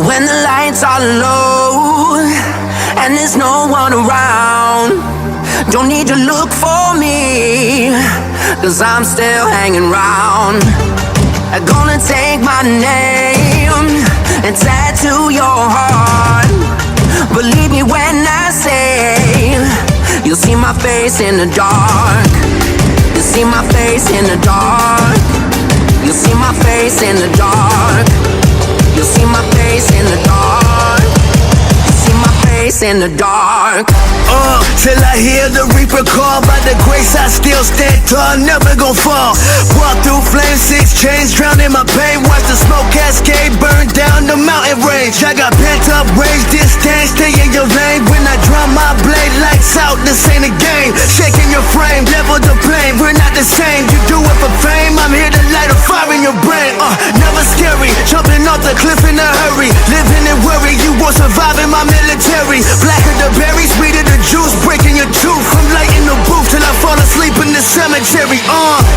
when the lights are low and there's no one around, don't need to look for me, 'cause I'm still hanging round. I'm gonna take my name and tattoo your heart. Believe me when I say you'll see my face in the dark. You'll see my face in the dark. You'll see my face in the dark. You'll see my face in the dark. You'll see my face in the dark. Till I hear the reaper call. By the grace I still stand tall, never gon' fall. Walk through flames, 6 chains, drown in my pain. Watch the smoke cascade, burn down the mountain range. I got pent up rage, distance, stay in your lane. When I draw my blade, lights out, this ain't a game. Shaking your frame, level the plane, we're not the same. You do it for fame, I'm here to light a fire in your brain. Never scary, jumping off the cliff in a hurry. Living in worry, you won't survive in my military. Blacker the berries, sweeter the juice, breaking your tooth. I'm lighting the booth till I fall asleep in the cemetery.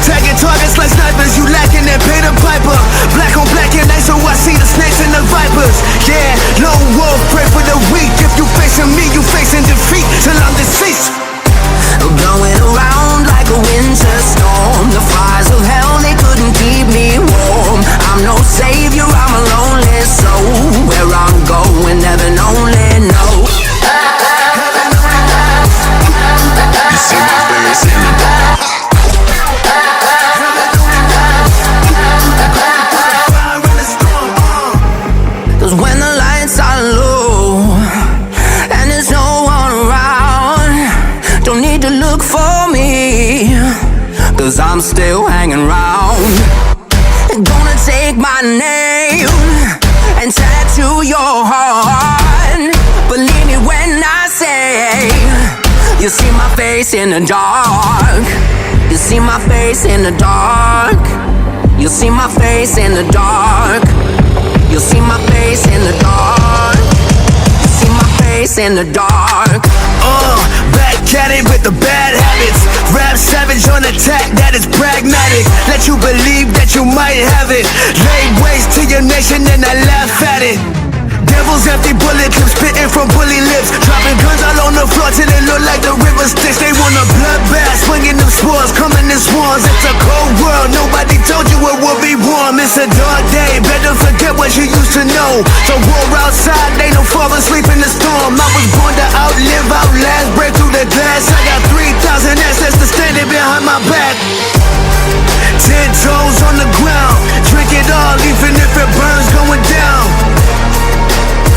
Tagging targets like snipers, you lacking and pay the piper. Black on black and night, so I see the snakes and the vipers. Yeah, lone wolf, pray for the weak. If you facing me, you facing defeat till I'm deceased. Blowing around like a winter storm. The fires of hell, they couldn't keep me warm. I'm no savior, I'm a lonely soul. Where I'm going, heaven only knows. You see my face in the dark. 'Cause when the lights are low and there's no one around, don't need to look for me, 'cause I'm still hanging round. Gonna take my name and tattoo your heart. Believe me when I say you see my face in the dark. You see my face in the dark. You see my face in the dark. You see my face in the dark. You see my face in the dark. Back at it with the bad habits. Rap savage on attack, that is pragmatic. Let you believe that you might have it. Lay waste to your nation and I laugh at it. Devil's empty bullet clips spitting from bully lips. Dropping guns all on the floor till it look like the river Styx. They want a bloodbath, swinging them spores, coming in swarms. It's a cold world, nobody told you it would be warm. It's a dark day, better forget what you used to know. So war outside, they don't fall asleep in the storm. I was born to outlive, outlast, break through the glass. I got 3,000 ancestors standing behind my back. 10 toes on the ground, drink it all, even if it burns going down.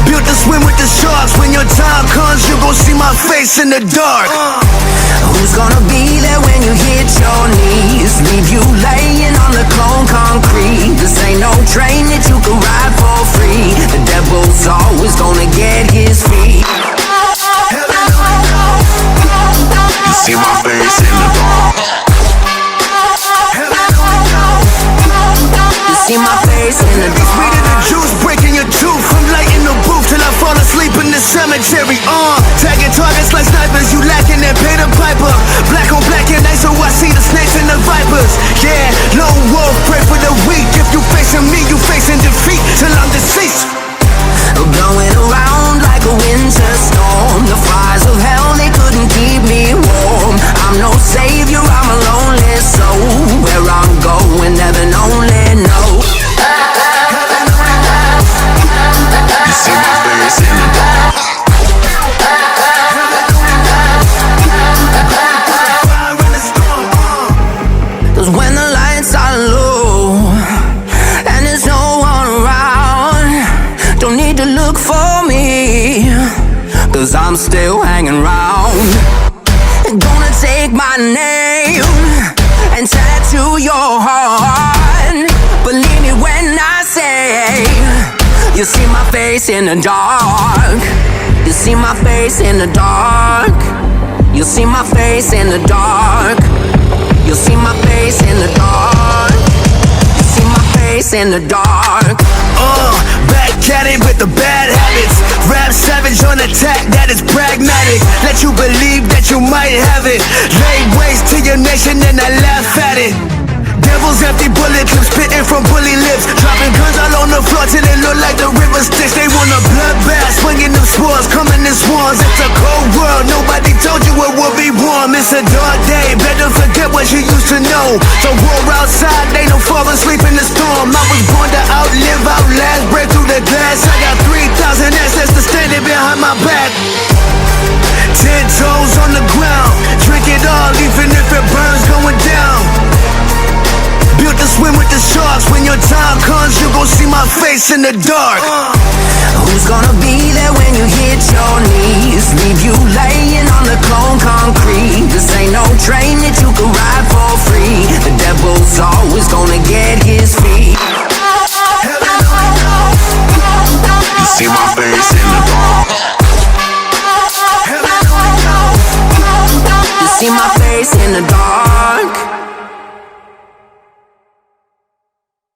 Built to swim with the sharks. When your time comes, you gon' see my face in the dark. Who's gonna be there when you hit your knees? Leave you laying on the cold concrete. This ain't no train that you can ride for free. The devil's always gonna get his feet. You see my face in the dark. You see my face in the dark. Sweeter the juice, breaking your tooth. I'm lighting the booth till I fall asleep in the cemetery. Tagging targets like snipers, you lacking and pay the piper. Black on black and night, so I see the snakes and the vipers. Yeah, lone wolf, pray for the weak. If you facing me, you facing defeat till I'm deceased. Blowing around like a winter storm. The fires of hell, they couldn't keep me warm. I'm no savior, I'm a lonely soul. Where I'm going, heaven only knows. You see my face in the dark. 'Cause when the lights are low and there's no one around, don't need to look for me, 'cause I'm still hanging round. Gonna take my name and tattoo your heart. Believe me when I say you see my face in the dark. You see my face in the dark. You see my face in the dark. You see my face in the dark. You see my face in the dark. Back at it with the bad habits. Rap savage on attack, that is pragmatic. Let you believe that you might have it. Lay waste to your nation and I laugh at it. Devil's empty bullet clips spitting from bully lips. Dropping guns all on the floor till it look like the river Styx. They want a supposed to know. The war outside, ain't no falling asleep in the storm. I was born to outlive, outlast, break through the glass. I got 3,000 ancestors standing behind my back. 10 toes on the ground, drink it all, even if it burns going down. Built to swim with the sharks. When your time comes, you gon' see my face in the dark. Who's gonna be there when you hit your knees? Leave you laying on the cold concrete. This ain't no train that you can ride for free. The devil's always gonna get his feet. You see my